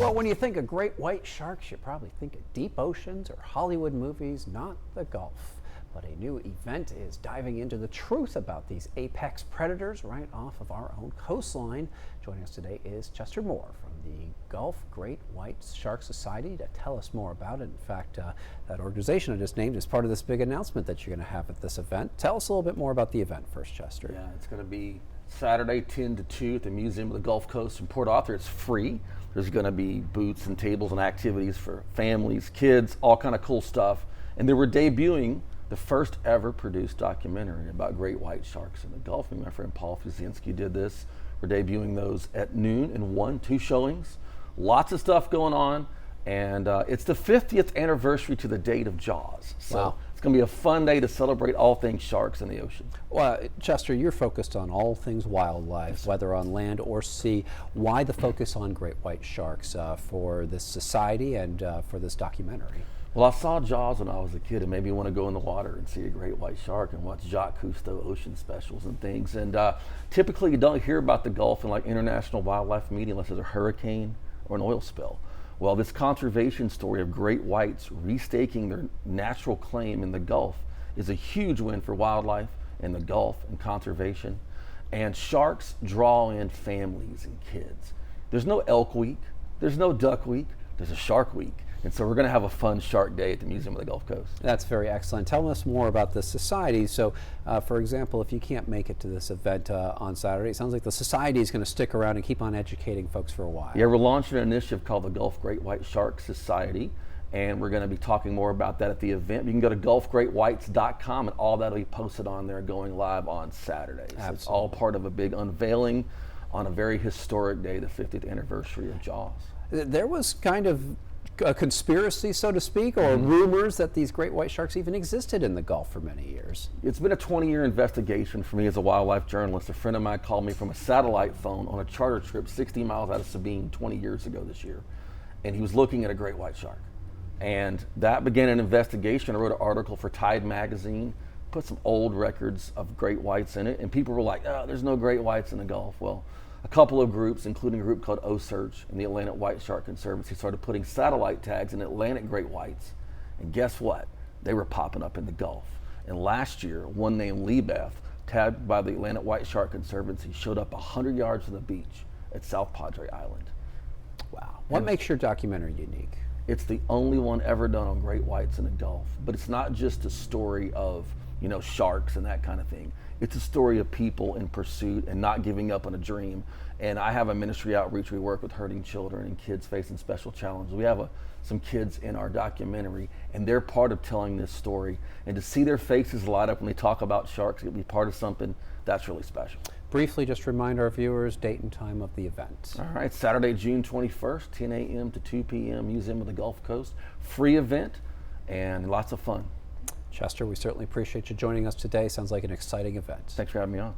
Well, when you think of great white sharks, you probably think of deep oceans or Hollywood movies, not the Gulf. But a new event is diving into the truth about these apex predators right off of our own coastline. Joining us today is Chester Moore from the Gulf Great White Shark Society to tell us more about it. In fact, that organization I just named is part of this big announcement that you're going to have at this event. Tell us a little bit more about the event first, Chester. Yeah, it's going to be Saturday 10 to 2 at the Museum of the Gulf Coast in Port Arthur. It's free. There's going to be booths and tables and activities for families, kids, all kind of cool stuff. And they were debuting the first ever produced documentary about great white sharks in the Gulf. My friend Paul Fuzinski did this. We're debuting those at noon and 2 showings. Lots of stuff going on. And it's the 50th anniversary to the date of Jaws. So wow. It's going to be a fun day to celebrate all things sharks in the ocean. Well, Chester, you're focused on all things wildlife, whether on land or sea. Why the focus on great white sharks for this society and for this documentary? Well, I saw Jaws when I was a kid and made me want to go in the water and see a great white shark and watch Jacques Cousteau ocean specials and things. And typically you don't hear about the Gulf in like international wildlife media unless there's a hurricane or an oil spill. Well, this conservation story of great whites restaking their natural claim in the Gulf is a huge win for wildlife in the Gulf and conservation. And sharks draw in families and kids. There's no elk week, there's no duck week, there's a shark week. And so we're going to have a fun shark day at the Museum of the Gulf Coast. That's very excellent. Tell us more about the society. So, for example, if you can't make it to this event on Saturday, it sounds like the society is going to stick around and keep on educating folks for a while. Yeah, we're launching an initiative called the Gulf Great White Shark Society, and we're going to be talking more about that at the event. You can go to gulfgreatwhites.com, and all that will be posted on there going live on Saturday. So it's all part of a big unveiling on a very historic day, the 50th anniversary of Jaws. There was kind of a conspiracy, so to speak, or rumors that these great white sharks even existed in the Gulf for many years. It's been a 20-year investigation for me as a wildlife journalist. A friend of mine called me from a satellite phone on a charter trip 60 miles out of Sabine 20 years ago this year, and he was looking at a great white shark. And that began an investigation. I wrote an article for Tide magazine, put some old records of great whites in it, and people were like, oh, there's no great whites in the Gulf. Well, a couple of groups, including a group called OSearch and the Atlantic White Shark Conservancy, started putting satellite tags in Atlantic great whites. And guess what? They were popping up in the Gulf. And last year, one named Lebeth, tagged by the Atlantic White Shark Conservancy, showed up 100 yards from the beach at South Padre Island. Wow. What makes your documentary unique? It's the only one ever done on great whites in the Gulf. But it's not just a story of, sharks and that kind of thing. It's a story of people in pursuit and not giving up on a dream. And I have a ministry outreach. We work with hurting children and kids facing special challenges. We have some kids in our documentary, and they're part of telling this story. And to see their faces light up when they talk about sharks, to be part of something, that's really special. Briefly, just remind our viewers date and time of the event. All right, Saturday, June 21st, 10 a.m. to 2 p.m., Museum of the Gulf Coast. Free event and lots of fun. Chester, we certainly appreciate you joining us today. Sounds like an exciting event. Thanks for having me on.